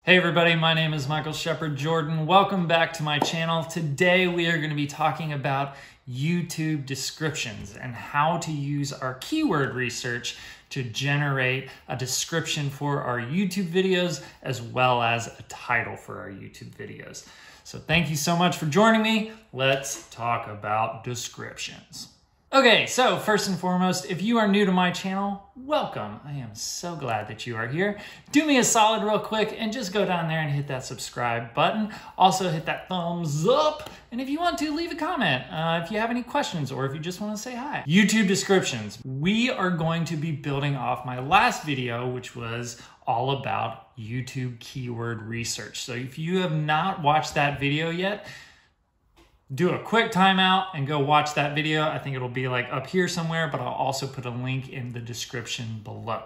Hey everybody, my name is Michael Shepard Jordan. Welcome back to my channel. Today we are going to be talking about YouTube descriptions and how to use our keyword research to generate a description for our YouTube videos as well as a title for our YouTube videos. So thank you so much for joining me. Let's talk about descriptions. Okay, so first and foremost, if you are new to my channel, welcome. I am so glad that you are here. Do me a solid real quick and just go down there and hit that subscribe button. Also hit that thumbs up. And if you want to, leave a comment if you have any questions or if you just want to say hi. YouTube descriptions. We are going to be building off my last video, which was all about YouTube keyword research. So if you have not watched that video yet, do a quick timeout and go watch that video. I think it'll be like up here somewhere, but I'll also put a link in the description below.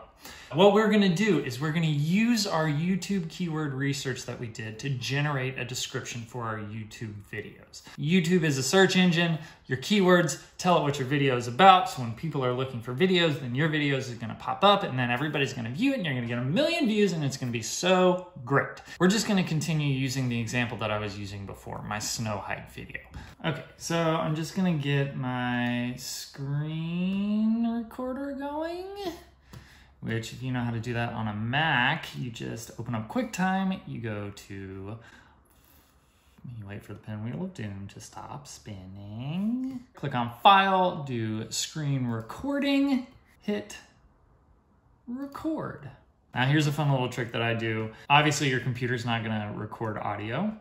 What we're gonna do is we're gonna use our YouTube keyword research that we did to generate a description for our YouTube videos. YouTube is a search engine. Your keywords tell it what your video is about. So when people are looking for videos, then your videos is gonna pop up and then everybody's gonna view it and you're gonna get 1 million views and it's gonna be so great. We're just gonna continue using the example that I was using before, my snow hike video. Okay, so I'm just gonna get my screen recorder going, which if you know how to do that on a Mac, you just open up QuickTime, you go to, you wait for the pinwheel of doom to stop spinning, click on File, do Screen Recording, hit Record. Now here's a fun little trick that I do. Obviously your computer's not gonna record audio,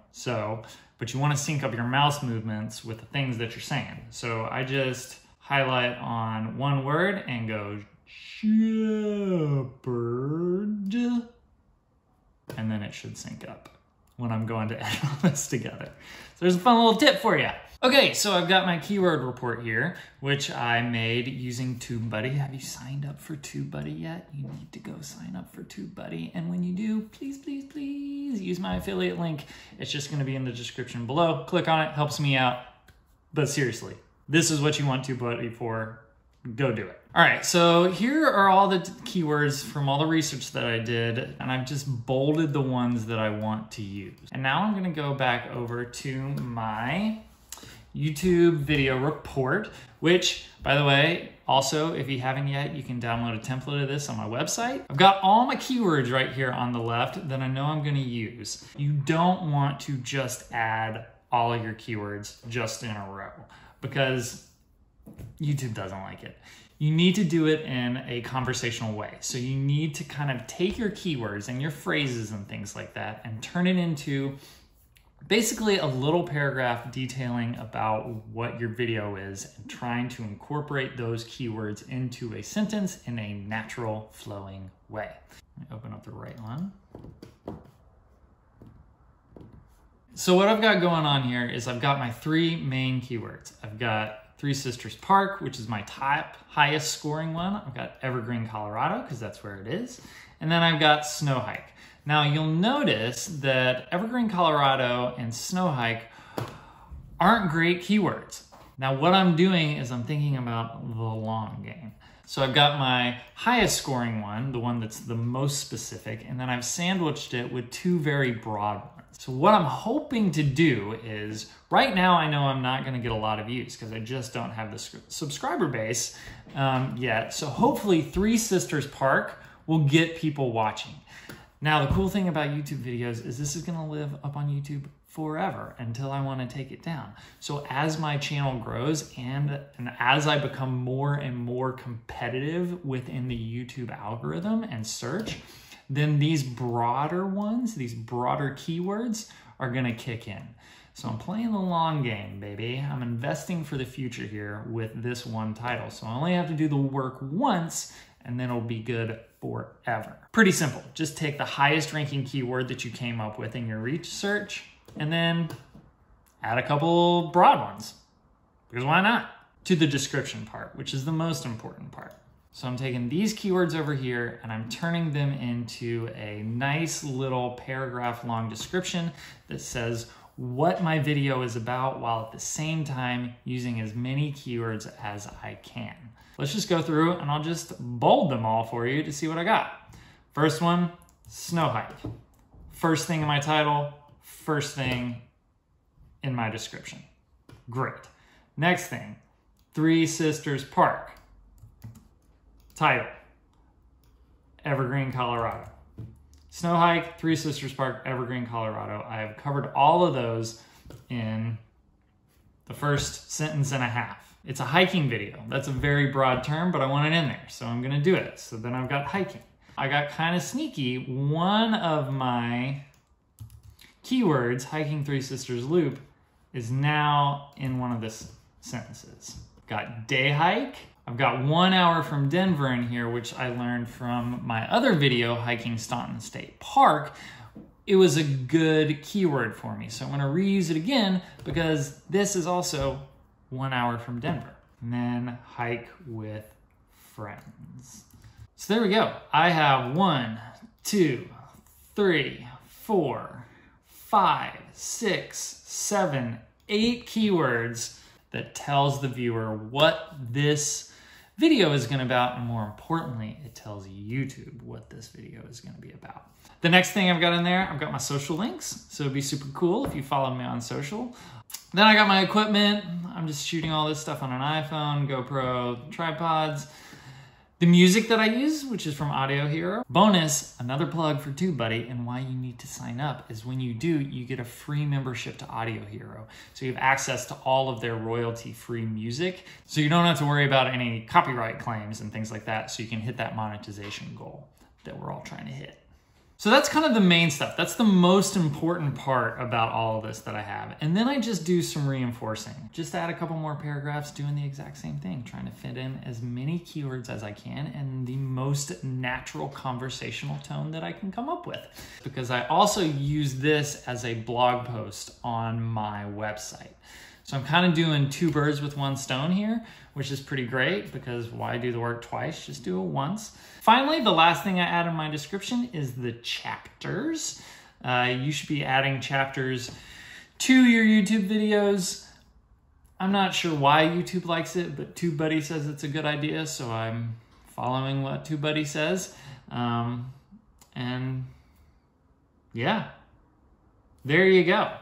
but you wanna sync up your mouse movements with the things that you're saying. So I just highlight on one word and go shepherd, and then it should sync up when I'm going to edit all this together. So there's a fun little tip for you. Okay, so I've got my keyword report here, which I made using TubeBuddy. Have you signed up for TubeBuddy yet? You need to go sign up for TubeBuddy. And when you do, please, please, please use my affiliate link. It's just gonna be in the description below. Click on it, helps me out. But seriously, this is what you want TubeBuddy for. Go do it. All right, so here are all the keywords from all the research that I did, and I've just bolded the ones that I want to use. And now I'm gonna go back over to my YouTube video report, which, by the way, also, if you haven't yet, you can download a template of this on my website. I've got all my keywords right here on the left that I know I'm gonna use. You don't want to just add all of your keywords just in a row because YouTube doesn't like it. You need to do it in a conversational way. So you need to kind of take your keywords and your phrases and things like that and turn it into basically a little paragraph detailing about what your video is and trying to incorporate those keywords into a sentence in a natural flowing way. Let me open up the right one. So what I've got going on here is I've got my 3 main keywords. I've got Three Sisters Park, which is my top highest scoring one. I've got Evergreen, Colorado, because that's where it is. And then I've got Snow Hike. Now you'll notice that Evergreen, Colorado and Snow Hike aren't great keywords. Now what I'm doing is I'm thinking about the long game. So I've got my highest scoring one, the one that's the most specific, and then I've sandwiched it with 2 very broad ones. So what I'm hoping to do is, right now I know I'm not gonna get a lot of views because I just don't have the subscriber base yet. So hopefully Three Sisters Park will get people watching. Now the cool thing about YouTube videos is this is gonna live up on YouTube forever until I wanna take it down. So as my channel grows and as I become more and more competitive within the YouTube algorithm and search, then these broader ones, these broader keywords are gonna kick in. So I'm playing the long game, baby. I'm investing for the future here with this one title. So I only have to do the work once and then it'll be good forever. Pretty simple. Just take the highest ranking keyword that you came up with in your research and then add a couple broad ones, because why not? To the description part, which is the most important part. So I'm taking these keywords over here and I'm turning them into a nice little paragraph long description that says what my video is about while at the same time using as many keywords as I can. Let's just go through and I'll just bold them all for you to see what I got. First one, snow hike. First thing in my title, first thing in my description. Great. Next thing, Three Sisters Park. Title, Evergreen, Colorado. Snow hike, Three Sisters Park, Evergreen, Colorado. I have covered all of those in the first sentence and a half. It's a hiking video. That's a very broad term, but I want it in there, so I'm gonna do it. So then I've got hiking. I got kind of sneaky. One of my keywords, hiking Three Sisters Loop, is now in one of the sentences. Got day hike. I've got 1 hour from Denver in here, which I learned from my other video, hiking Staunton State Park. It was a good keyword for me. So I'm gonna reuse it again because this is also 1 hour from Denver. And then hike with friends. So there we go. I have 1, 2, 3, 4, 5, 6, 7, 8 keywords that tells the viewer what this video is going to be about, and more importantly, it tells YouTube what this video is going to be about. The next thing I've got in there, I've got my social links, so it'd be super cool if you follow me on social. Then I got my equipment. I'm just shooting all this stuff on an iPhone, GoPro, tripods. The music that I use, which is from Audio Hero. Bonus, another plug for TubeBuddy, and why you need to sign up is when you do, you get a free membership to Audio Hero. So you have access to all of their royalty-free music. So you don't have to worry about any copyright claims and things like that, so you can hit that monetization goal that we're all trying to hit. So that's kind of the main stuff. That's the most important part about all of this that I have. And then I just do some reinforcing. Just add a couple more paragraphs doing the exact same thing, trying to fit in as many keywords as I can and the most natural conversational tone that I can come up with. Because I also use this as a blog post on my website. So I'm kind of doing 2 birds with 1 stone here, which is pretty great because why do the work twice? Just do it once. Finally, the last thing I add in my description is the chapters. You should be adding chapters to your YouTube videos. I'm not sure why YouTube likes it, but TubeBuddy says it's a good idea, so I'm following what TubeBuddy says. And yeah, there you go.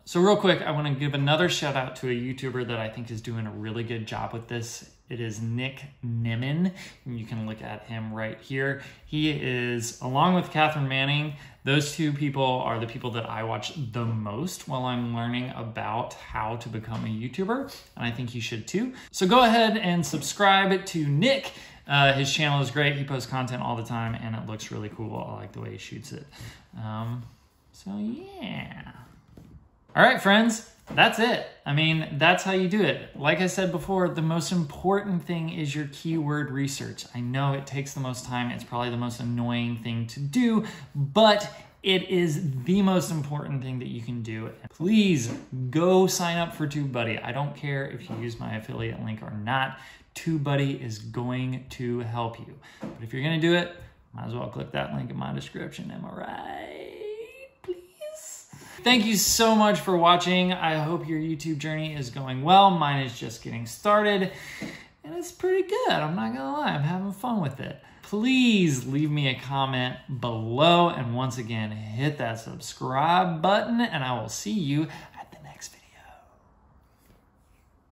So real quick, I want to give another shout out to a YouTuber that I think is doing a really good job with this. It is Nick Nimmin, and you can look at him right here. He is, along with Catherine Manning, those 2 people are the people that I watch the most while I'm learning about how to become a YouTuber, and I think you should too. So go ahead and subscribe to Nick. His channel is great. He posts content all the time, and it looks really cool. I like the way he shoots it. So yeah. All right, friends, that's it. I mean, that's how you do it. Like I said before, the most important thing is your keyword research. I know it takes the most time. It's probably the most annoying thing to do, but it is the most important thing that you can do. Please go sign up for TubeBuddy. I don't care if you use my affiliate link or not. TubeBuddy is going to help you. But if you're gonna do it, might as well click that link in my description. Am I right? Thank you so much for watching. I hope your YouTube journey is going well. Mine is just getting started, and it's pretty good. I'm not gonna lie, I'm having fun with it. Please leave me a comment below, and once again, hit that subscribe button, and I will see you